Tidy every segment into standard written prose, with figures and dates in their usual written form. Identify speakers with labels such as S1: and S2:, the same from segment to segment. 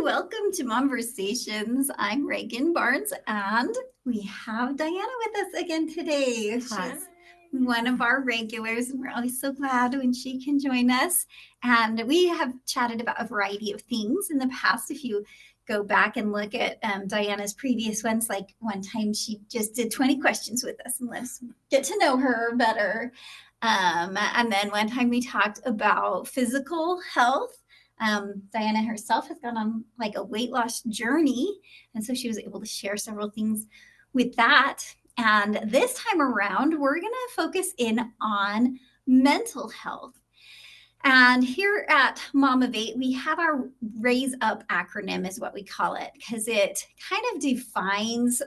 S1: welcome to Momversations. I'm Regan Barnes, and we have Diana with us again today.
S2: Hi.
S1: She's one of our regulars, and we're always so glad when she can join us. And we have chatted about a variety of things in the past. If you go back and look at Diana's previous ones, like one time she just did 20 questions with us and let us get to know her better. And then one time we talked about physical health. Diana herself has gone on like a weight loss journey, and so she was able to share several things with that. And this time around, we're going to focus in on mental health. And here at Mom of Eight, we have our Raise Up acronym, is what we call it, because it kind of defines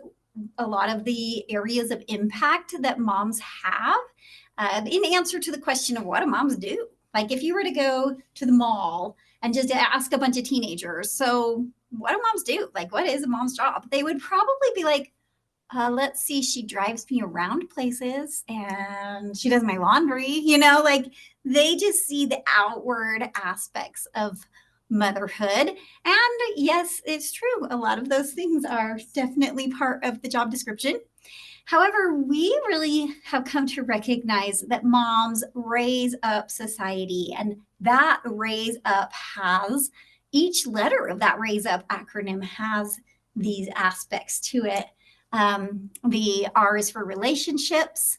S1: a lot of the areas of impact that moms have in answer to the question of what do moms do? Like if you were to go to the mall and just ask a bunch of teenagers, so what do moms do? Like, what is a mom's job? They would probably be like, let's see, she drives me around places and she does my laundry, like they just see the outward aspects of motherhood. And yes, it's true. A lot of those things are definitely part of the job description. However, we really have come to recognize that moms raise up society, and that raise up has each letter of that raise up acronym has these aspects to it. The R is for relationships,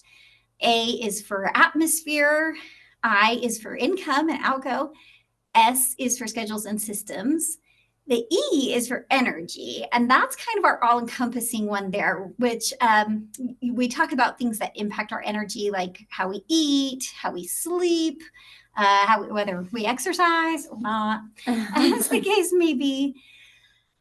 S1: A is for atmosphere, I is for income and outgo, S is for schedules and systems. The E is for energy, and that's kind of our all-encompassing one there, which we talk about things that impact our energy, like how we eat, how we sleep, whether we exercise or not, as the case may be.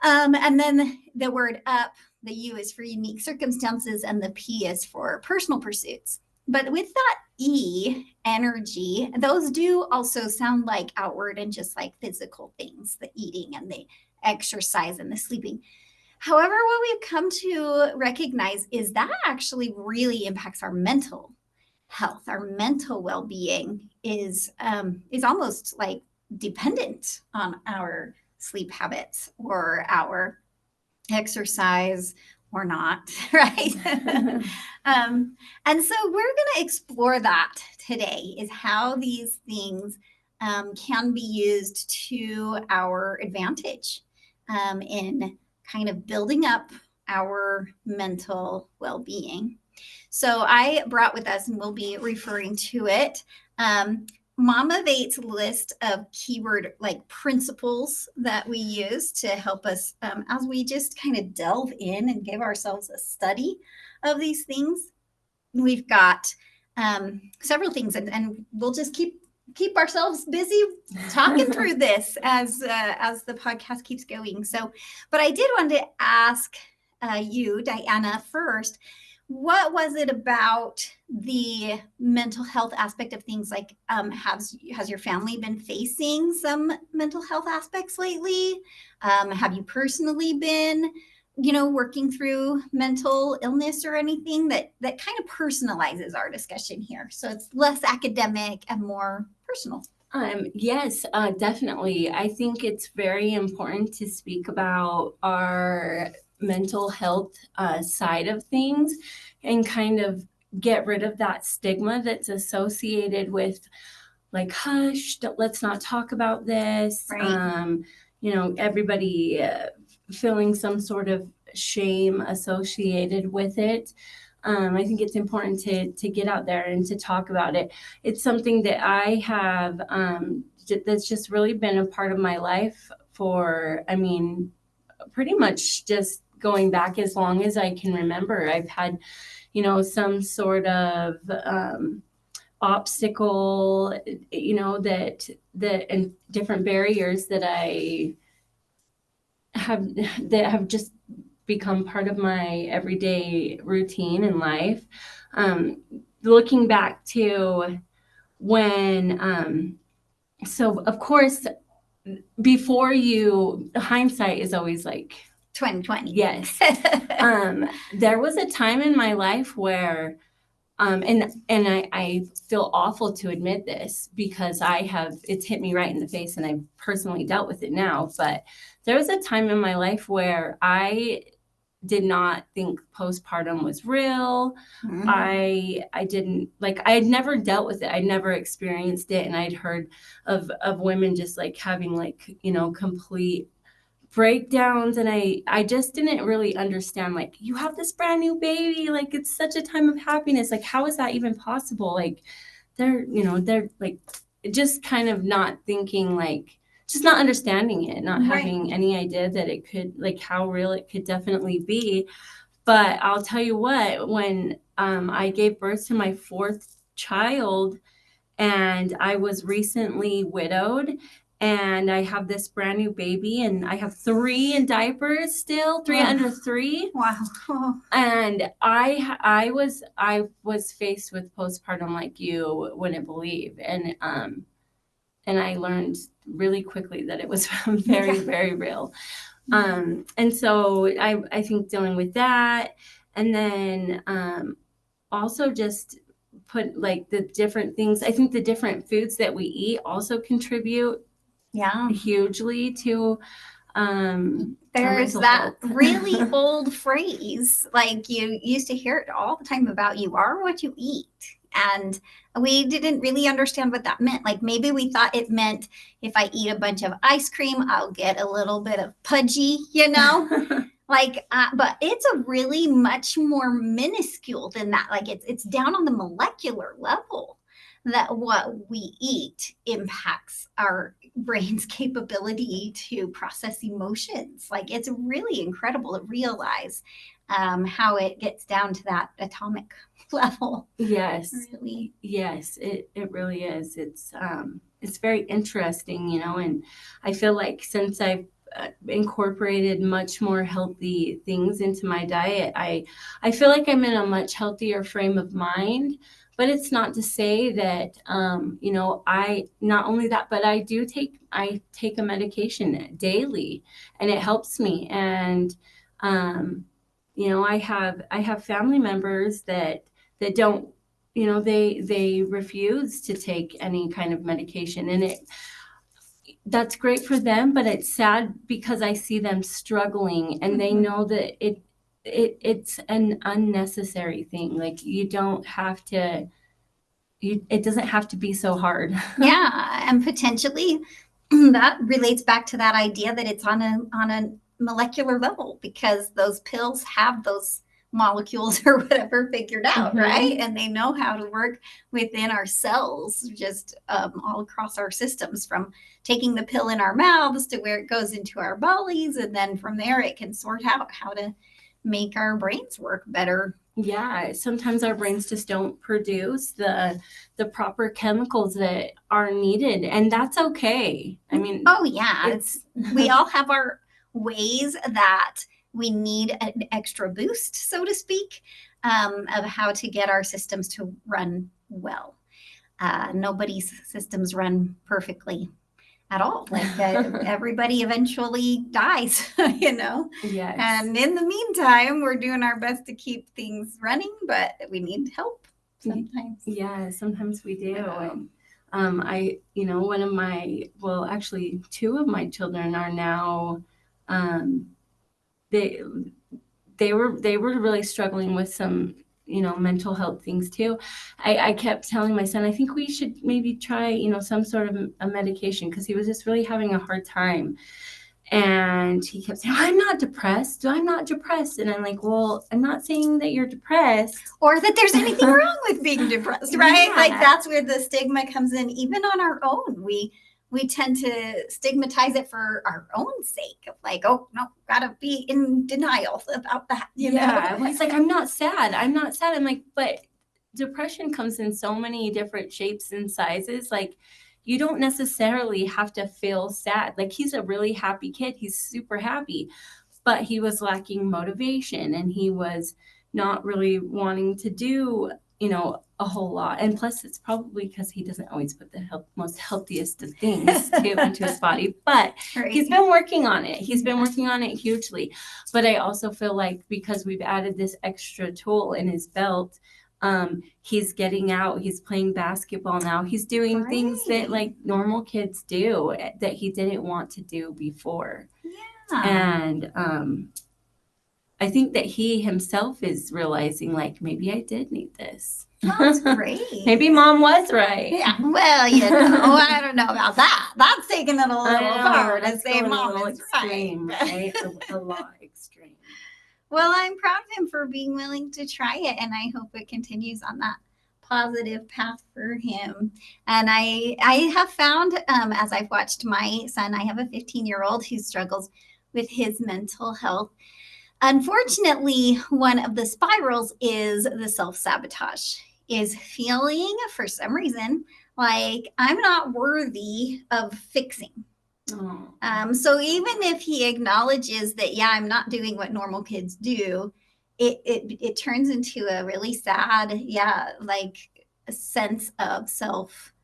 S1: And then the word up, the U is for unique circumstances, and the P is for personal pursuits. But with that E, energy, those do also sound like outward and just like physical things, the eating and the exercise and the sleeping. However, what we've come to recognize is that actually really impacts our mental health. Our mental well-being is almost like dependent on our sleep habits or our exercise or not, right? And so we're going to explore that today, is how these things can be used to our advantage in kind of building up our mental well-being. So I brought with us, and we'll be referring to it, Mom of Eight's list of keyword like principles that we use to help us as we just kind of delve in and give ourselves a study of these things. We've got several things, and we'll just keep ourselves busy talking through this as the podcast keeps going. So, but I did want to ask you, Diana, first. What was it about the mental health aspect of things? Like, has your family been facing some mental health aspects lately? Have you personally been, working through mental illness or anything that kind of personalizes our discussion here? So it's less academic and more personal.
S2: Yes, definitely. I think it's very important to speak about our mental health side of things and kind of get rid of that stigma that's associated with like, hush, let's not talk about this.
S1: Right.
S2: Everybody feeling some sort of shame associated with it. I think it's important to get out there and to talk about it. It's something that I have that's just really been a part of my life for, pretty much just going back as long as I can remember. I've had, some sort of obstacle, that and different barriers that I have just become part of my everyday routine in life. Looking back to when, so of course, before hindsight is always like
S1: 2020.
S2: Yes. There was a time in my life where And I feel awful to admit this because it's hit me right in the face and I've personally dealt with it now. But there was a time in my life where I did not think postpartum was real. I didn't like, I had never dealt with it. I'd never experienced it. And I'd heard of women just like having like, complete breakdowns, and I just didn't really understand, like, you have this brand new baby, like it's such a time of happiness, like how is that even possible? Like they're like just kind of not thinking, like just not understanding it, not having any idea that it could, like how real it could definitely be. But I'll tell you what, when I gave birth to my fourth child, and I was recently widowed, and I have this brand new baby, and I have 3 in diapers still, 3 under 3.
S1: Wow.
S2: And I was faced with postpartum like you wouldn't believe, and I learned really quickly that it was very, very real. And so I think dealing with that, and then also just put like the different things. I think the different foods that we eat also contribute hugely to
S1: there's that really old phrase, like you used to hear it all the time about you are what you eat. And we didn't really understand what that meant. Like maybe we thought it meant if I eat a bunch of ice cream, I'll get a little bit of pudgy, like, but it's a really much more minuscule than that. Like it's down on the molecular level that what we eat impacts our brain's capability to process emotions. Like it's really incredible to realize how it gets down to that atomic level.
S2: Yes,
S1: really.
S2: Yes, it really is. It's very interesting, and I feel like since I've incorporated much more healthy things into my diet, I feel like I'm in a much healthier frame of mind. But it's not to say that I not only that, but I take a medication daily, and it helps me. And I have family members that don't, they refuse to take any kind of medication, and that's great for them, but it's sad because I see them struggling, and they know that it's an unnecessary thing. Like it doesn't have to be so hard.
S1: Yeah, and potentially that relates back to that idea that it's on a molecular level, because those pills have those molecules or whatever figured out, right? And they know how to work within our cells, just all across our systems, from taking the pill in our mouths to where it goes into our bellies, and then from there it can sort out how to make our brains work better.
S2: Yeah, sometimes our brains just don't produce the proper chemicals that are needed, and that's okay. I mean,
S1: we all have our ways that we need an extra boost, so to speak, of how to get our systems to run well. Nobody's systems run perfectly at all. Like everybody eventually dies,
S2: Yes.
S1: And in the meantime, we're doing our best to keep things running, but we need help sometimes.
S2: Yeah, sometimes we do. One of actually 2 of my children are now, they were really struggling with some mental health things too. I kept telling my son, I think we should maybe try some sort of a medication, because he was just really having a hard time. And he kept saying, I'm not depressed. And I'm like, well, I'm not saying that you're depressed,
S1: or that there's anything wrong with being depressed, right? Yeah. Like that's where the stigma comes in. Even on our own, we tend to stigmatize it for our own sake, of like, oh no, gotta be in denial about that.
S2: Well, he's like, I'm not sad. I'm like, but depression comes in so many different shapes and sizes. Like, you don't necessarily have to feel sad. Like, he's a really happy kid. He's super happy, but he was lacking motivation, and he was not really wanting to do, a whole lot. And plus, it's probably because he doesn't always put the most healthiest of things into his body. But he's been working on it. He's been working on it hugely. But I also feel like because we've added this extra tool in his belt, He's getting out, he's playing basketball now, he's doing things that like normal kids do that he didn't want to do before.
S1: Yeah.
S2: And I think that he himself is realizing, like, maybe I did need this.
S1: That's great.
S2: Maybe mom was right.
S1: Yeah. Well, I don't know about that. That's taking it a little far to say mom is
S2: extreme,
S1: right.
S2: A lot extreme.
S1: Well, I'm proud of him for being willing to try it, and I hope it continues on that positive path for him. And I have found, as I've watched my son, I have a 15-year-old who struggles with his mental health. Unfortunately, one of the spirals is the self-sabotage, is feeling for some reason like I'm not worthy of fixing. So even if he acknowledges that, yeah, I'm not doing what normal kids do, it turns into a really sad, like a sense of self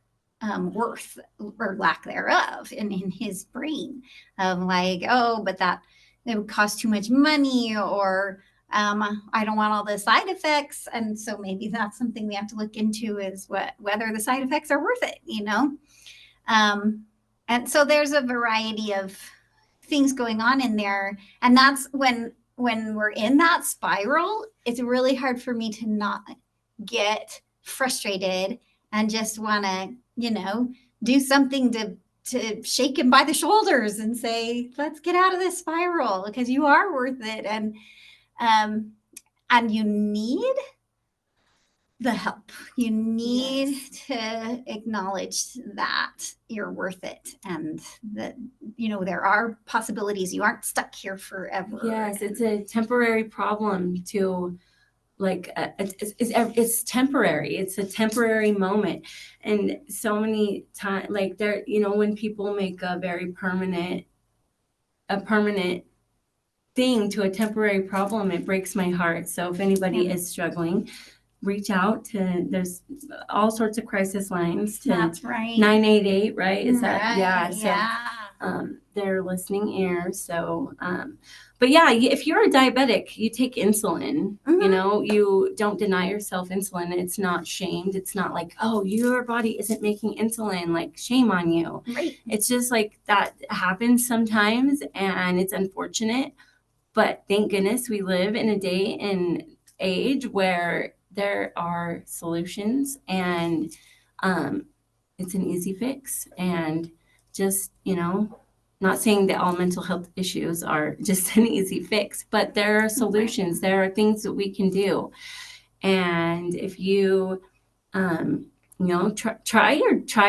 S1: worth or lack thereof in his brain of like, oh, but that it would cost too much money, or I don't want all the side effects. And so maybe that's something we have to look into, is whether the side effects are worth it, and so there's a variety of things going on in there. And that's when we're in that spiral, it's really hard for me to not get frustrated and just want to, do something to shake him by the shoulders and say, let's get out of this spiral because you are worth it. And you need the help. You need to acknowledge that you're worth it, and that, there are possibilities. You aren't stuck here forever.
S2: Yes, it's a temporary problem to like it's temporary. It's a temporary moment. And so many times, like there, when people make a permanent thing to a temporary problem, it breaks my heart. So if anybody is struggling, reach out to, there's all sorts of crisis lines to,
S1: that's right,
S2: 988, right? Is that
S1: right,
S2: yeah, so they're listening ears. So but yeah, if you're a diabetic, you take insulin. You don't deny yourself insulin. It's not shamed. It's not like, oh, your body isn't making insulin, like shame on you.
S1: Right.
S2: It's just like that happens sometimes, and it's unfortunate, but thank goodness we live in a day and age where there are solutions, and it's an easy fix. And just, not saying that all mental health issues are just an easy fix, but there are solutions. There are things that we can do. And if you, try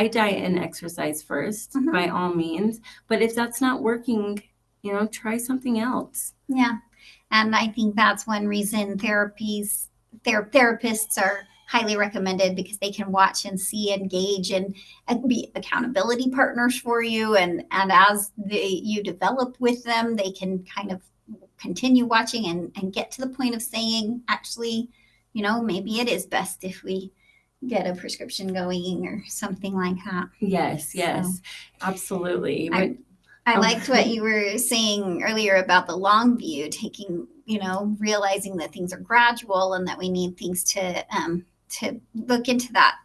S2: diet and exercise first, by all means. But if that's not working, try something else.
S1: Yeah. And I think that's one reason therapists are highly recommended, because they can watch and see, engage, and be accountability partners for you. And as you develop with them, they can kind of continue watching and get to the point of saying, actually, maybe it is best if we get a prescription going or something like that.
S2: Yes, absolutely.
S1: I liked what you were saying earlier about the long view, taking, realizing that things are gradual and that we need things to look into that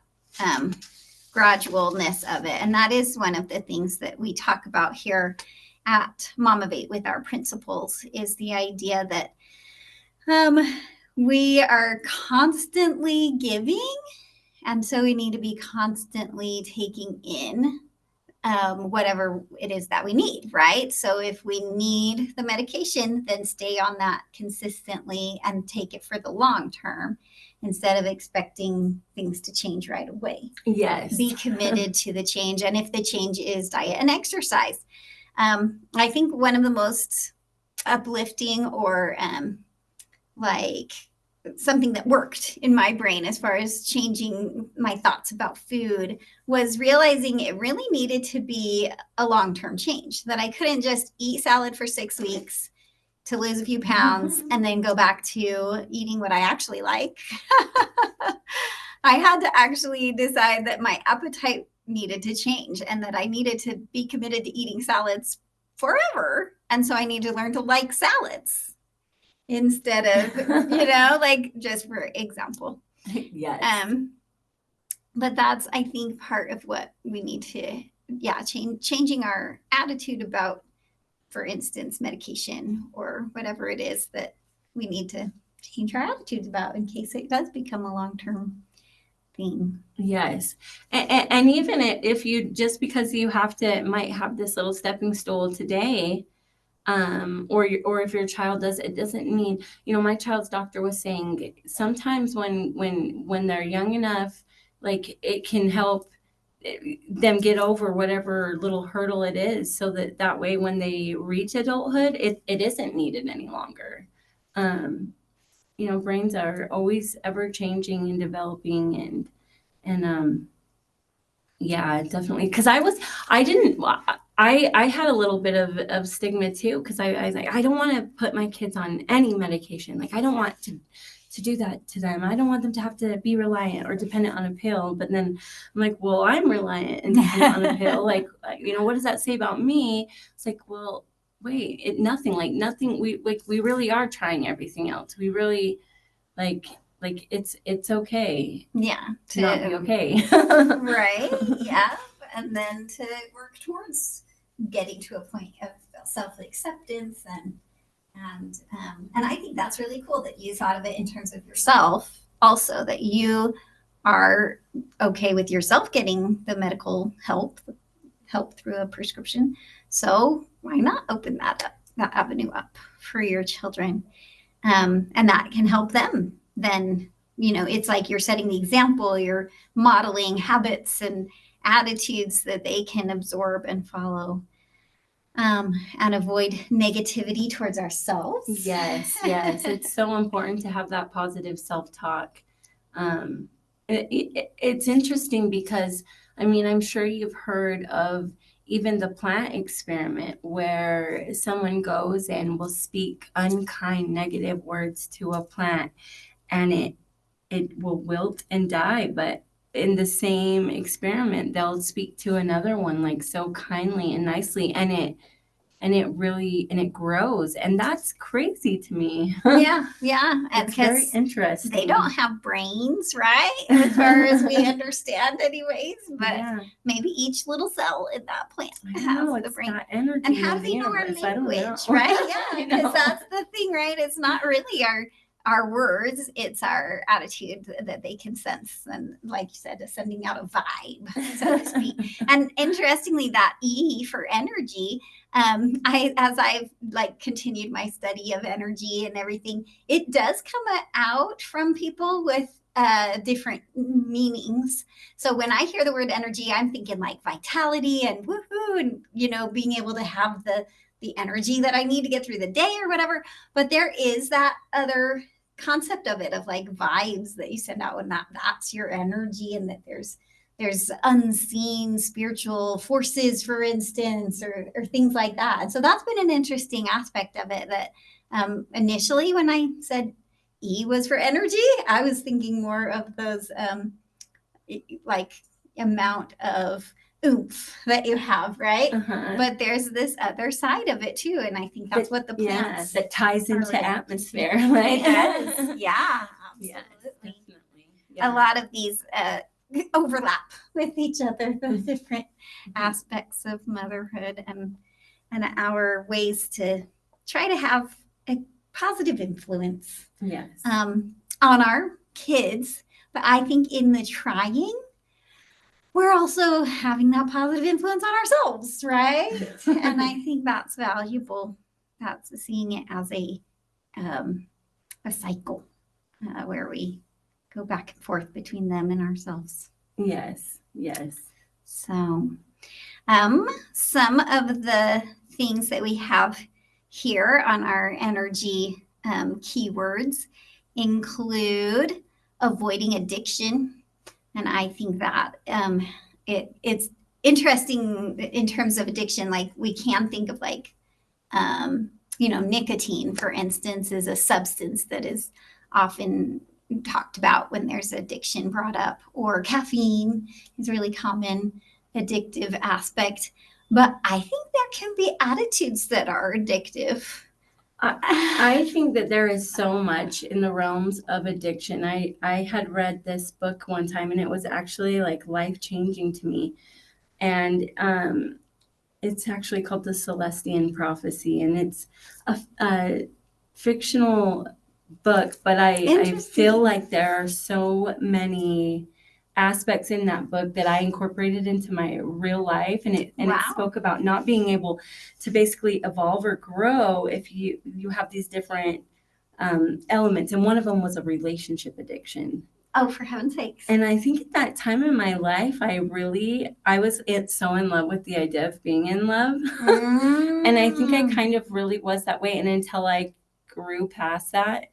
S1: gradualness of it. And that is one of the things that we talk about here at MomUnity with our principles, is the idea that we are constantly giving, and so we need to be constantly taking in whatever it is that we need, right? So if we need the medication, then stay on that consistently and take it for the long term, instead of expecting things to change right away.
S2: Yes.
S1: Be committed to the change. And if the change is diet and exercise, I think one of the most uplifting, or like something that worked in my brain as far as changing my thoughts about food, was realizing it really needed to be a long-term change, that I couldn't just eat salad for 6 weeks to lose a few pounds and then go back to eating what I actually like. I had to actually decide that my appetite needed to change, and that I needed to be committed to eating salads forever. And so I need to learn to like salads instead of, like, just for example.
S2: Yes.
S1: But that's, I think, part of what we need to, changing our attitude about, for instance, medication or whatever it is that we need to change our attitudes about in case it does become a long-term thing.
S2: Yes. And even if you, just because you might have this little stepping stool today, or if your child does, it doesn't mean, my child's doctor was saying sometimes when they're young enough, like it can help them get over whatever little hurdle it is, so that way when they reach adulthood, it isn't needed any longer. Brains are always ever changing and developing, and yeah, definitely. Because I had a little bit of stigma too, because I was like, I don't want to put my kids on any medication. Like, I don't want to do that to them. I don't want them to have to be reliant or dependent on a pill. But then I'm like, well, I'm reliant and dependent on a pill. Like, what does that say about me? It's like, well, wait, nothing. We really are trying everything else. We really like it's okay to not be okay.
S1: Right. Yeah. And then to work towards getting to a point of self-acceptance, and I think that's really cool that you thought of it in terms of yourself also, that you are okay with yourself getting the medical help through a prescription. So why not open that avenue up for your children? And that can help them then. It's like you're setting the example, you're modeling habits and attitudes that they can absorb and follow, and avoid negativity towards ourselves.
S2: Yes, it's so important to have that positive self-talk. It's interesting because, I'm sure you've heard of even the plant experiment, where someone goes and will speak unkind, negative words to a plant, and it will wilt and die. But in the same experiment, they'll speak to another one like so kindly and nicely, and it grows, and that's crazy to me.
S1: Yeah, and
S2: It's very
S1: because
S2: interesting.
S1: they don't have brains, right? As far as we understand, anyways. But maybe each little cell in that plant has the brain.
S2: That energy,
S1: and how do they know our language, right? Yeah, because that's the thing, right? It's not really our words, it's our attitude that they can sense, and like you said, sending out a vibe, so to speak. And interestingly, that E for energy, as I've continued my study of energy and everything, it does come out from people with different meanings. So when I hear the word energy, I'm thinking like vitality and woohoo, and being able to have the energy that I need to get through the day or whatever. But there is that other concept of it, of like vibes that you send out, and that's your energy, and that there's unseen spiritual forces, for instance, or things like that. And so that's been an interesting aspect of it, that initially when I said E was for energy, I was thinking more of those like amount of oomph that you have, right? But there's this other side of it too, and I think that's what the plants
S2: that ties into atmosphere,
S1: right? It does. Yeah, absolutely. A lot of these overlap with each other, the different aspects of motherhood, and our ways to try to have a positive influence on our kids. But I think in the trying, we're also having that positive influence on ourselves, right? And I think that's valuable. That's seeing it as a cycle, where we go back and forth between them and ourselves.
S2: Yes.
S1: So, some of the things that we have here on our energy keywords include avoiding addiction. And I think that it's interesting in terms of addiction. Like, we can think of nicotine, for instance, is a substance that is often talked about when there's addiction brought up, or caffeine is a really common addictive aspect. But I think there can be attitudes that are addictive.
S2: I think that there is so much in the realms of addiction. I had read this book one time, and it was actually like life-changing to me. And it's actually called The Celestian Prophecy, and it's a fictional book, but I feel like there are so many aspects in that book that I incorporated into my real life, and it
S1: Wow.
S2: spoke about not being able to basically evolve or grow if you have these different elements, and one of them was a relationship addiction.
S1: Oh, for heaven's sakes.
S2: And I think at that time in my life, I was so in love with the idea of being in love. And I think I kind of really was that way. And until I grew past that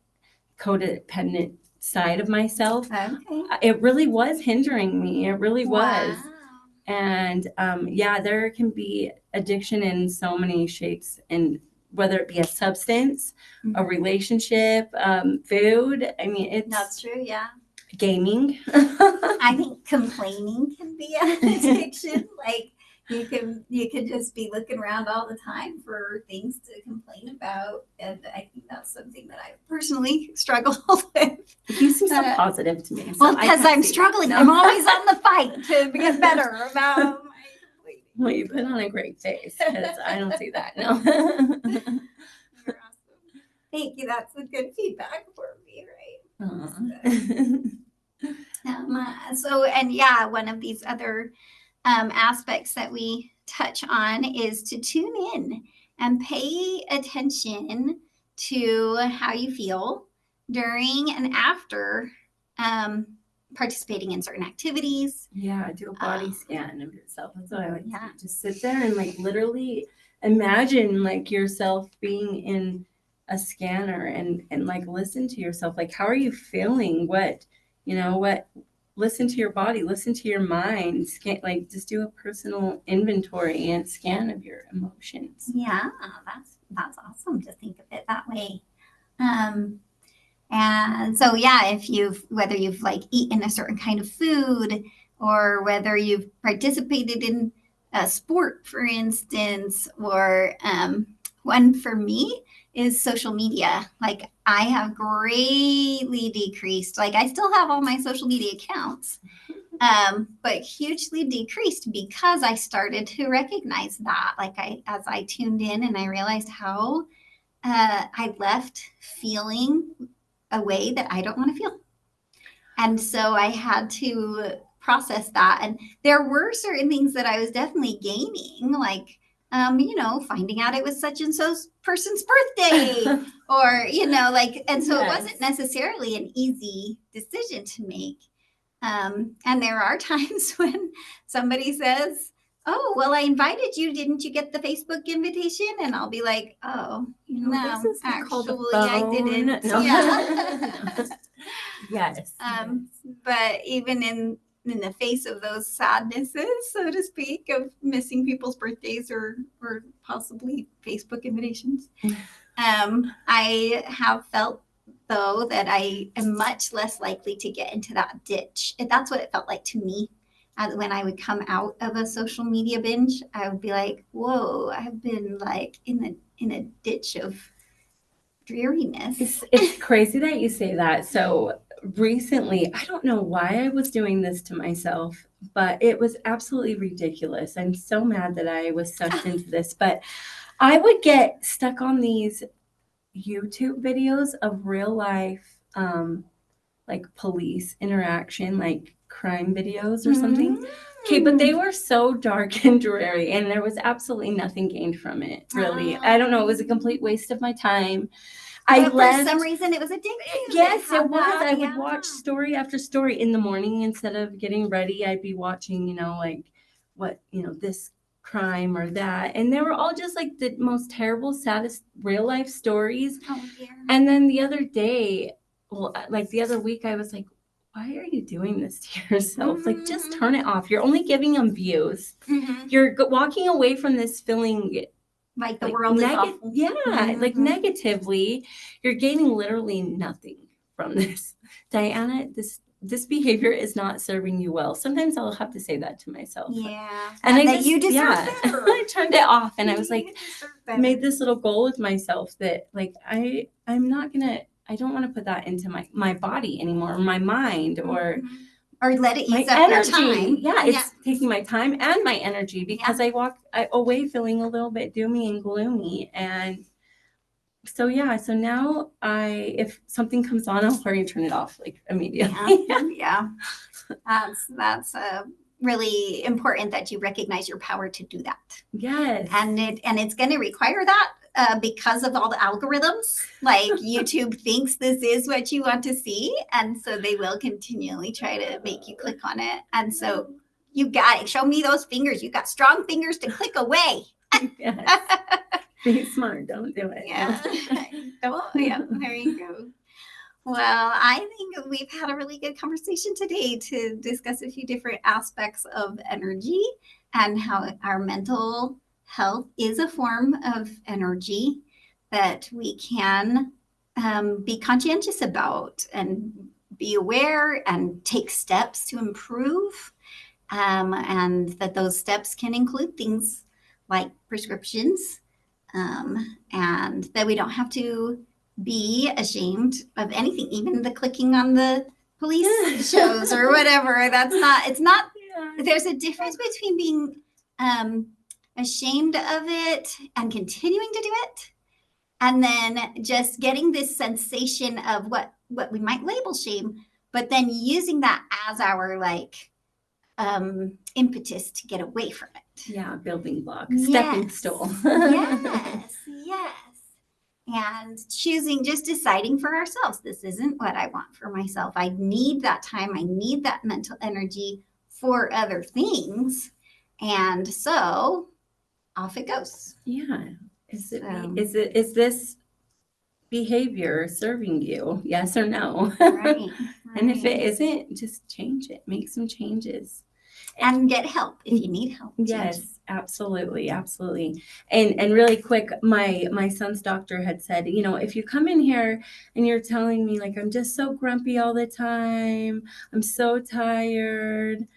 S2: codependent side of myself, it really was hindering me. It really was. And there can be addiction in so many shapes, and whether it be a substance, a relationship, food. I mean,
S1: that's true. Yeah.
S2: Gaming.
S1: I think complaining can be an addiction. Like you can just be looking around all the time for things to complain about, and I think that's something that I personally struggle with.
S2: You seem so positive to me.
S1: Well, because I'm struggling. I'm always on the fight to get better about my complaining.
S2: Well, you put on a great face, because I don't see that. No.
S1: You're awesome. Thank you. That's a good feedback for me, right? One of these other aspects that we touch on is to tune in and pay attention to how you feel during and after participating in certain activities.
S2: Yeah, do a body scan of yourself. That's what I like to do. Just sit there and like literally imagine like yourself being in a scanner and like listen to yourself. Like, how are you feeling? Listen to your body, listen to your mind, scan, like just do a personal inventory and scan of your emotions.
S1: Yeah, that's awesome to think of it that way. And so, whether you've like eaten a certain kind of food, or whether you've participated in a sport, for instance, or one for me is social media. Like I have greatly decreased. Like I still have all my social media accounts, but hugely decreased because I started to recognize that. Like as I tuned in and I realized how I left feeling a way that I don't want to feel. And so I had to process that. And there were certain things that I was definitely gaining, like finding out it was such and so person's birthday, or, and so It wasn't necessarily an easy decision to make. And there are times when somebody says, "Oh, well, I invited you. Didn't you get the Facebook invitation?" And I'll be like, "Oh, no, actually, I didn't."
S2: No.
S1: Yeah.
S2: Yes.
S1: But even in the face of those sadnesses, so to speak, of missing people's birthdays or possibly Facebook invitations, I have felt, though, that I am much less likely to get into that ditch. And that's what it felt like to me. When I would come out of a social media binge, I would be like, whoa, I've been like in a ditch of dreariness.
S2: It's crazy that you say that. So recently, I don't know why I was doing this to myself, but it was absolutely ridiculous. I'm so mad that I was sucked into this, but I would get stuck on these YouTube videos of real life, like police interaction, like crime videos or something. Okay, but they were so dark and dreary, and there was absolutely nothing gained from it, really. I don't know. It was a complete waste of my time.
S1: For some reason, it was addictive.
S2: Yes, it was. I would watch story after story in the morning. Instead of getting ready, I'd be watching, this crime or that. And they were all just like the most terrible, saddest real life stories.
S1: Oh, dear.
S2: And then the other day, the other week, I was like, why are you doing this to yourself? Like, just turn it off. You're only giving them views. You're walking away from this feeling
S1: like the world is awful.
S2: Yeah, like negatively. You're gaining literally nothing from this. Diana, this this behavior is not serving you well. Sometimes I'll have to say that to myself.
S1: Yeah.
S2: And I
S1: that
S2: just,
S1: you deserve better.
S2: I turned it off, and I was
S1: You
S2: like,
S1: deserve better.
S2: made this little goal with myself that like I don't want to put that into my body anymore, or my mind, or
S1: let it
S2: my
S1: use up
S2: energy.
S1: your time.
S2: Yeah, it's taking my time and my energy, because I walk away feeling a little bit doomy and gloomy. And so now if something comes on, I'll hurry and turn it off like immediately.
S1: Yeah. That's really important that you recognize your power to do that.
S2: Yes.
S1: And it's going to require that because of all the algorithms. Like YouTube thinks this is what you want to see, and so they will continually try to make you click on it. And so you got it. Show me those fingers. You got strong fingers to click away.
S2: Yes. Be smart. Don't do it.
S1: Yeah. Yeah. There you go. Well, I think we've had a really good conversation today to discuss a few different aspects of energy and how our mental health is a form of energy that we can be conscientious about and be aware and take steps to improve. And that those steps can include things like prescriptions, and that we don't have to be ashamed of anything, even the clicking on the police shows or whatever. It's not, there's a difference between being ashamed of it and continuing to do it, and then just getting this sensation of what we might label shame, but then using that as our impetus to get away from it.
S2: Yeah, building block, stepping stool.
S1: Yes. And just deciding for ourselves, this isn't what I want for myself. I need that time. I need that mental energy for other things. And so off it goes.
S2: Yeah. Is this behavior serving you? Yes or no?
S1: Right.
S2: And if it isn't, just change it. Make some changes.
S1: And get help if you need help.
S2: Yes, absolutely. And really quick, my son's doctor had said, if you come in here and you're telling me like I'm just so grumpy all the time, I'm so tired,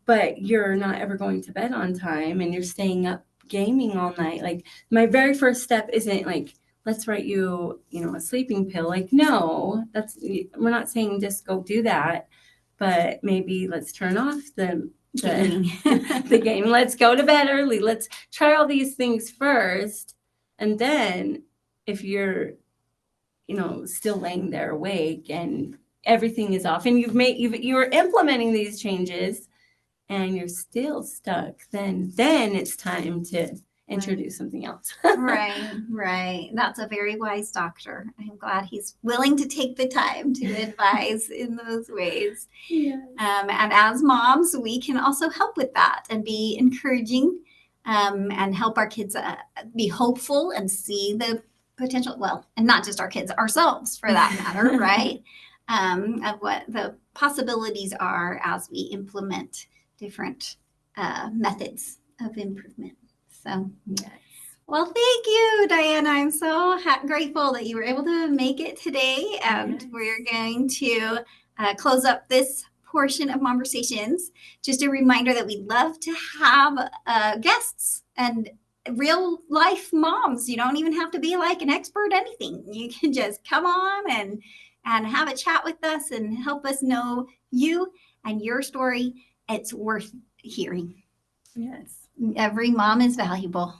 S2: but you're not ever going to bed on time and you're staying up gaming all night. Like, my very first step isn't like, let's write you, a sleeping pill. Like, no, we're not saying just go do that, but maybe let's turn off the game. Let's go to bed early. Let's try all these things first. And then if you're, still laying there awake and everything is off and you're implementing these changes and you're still stuck, then it's time to introduce something else.
S1: Right. That's a very wise doctor. I'm glad he's willing to take the time to advise in those ways.
S2: Yes.
S1: And as moms, we can also help with that and be encouraging, and help our kids be hopeful and see the potential, well, and not just our kids, ourselves for that matter, right? Of what the possibilities are as we implement different methods of improvement. So,
S2: yes.
S1: Well, thank you, Diana. I'm so grateful that you were able to make it today. And we're going to close up this portion of Momversations. Just a reminder that we love to have guests and real life moms. You don't even have to be like an expert anything. You can just come on and have a chat with us and help us know you and your story. It's worth hearing.
S2: Yes.
S1: Every mom is valuable.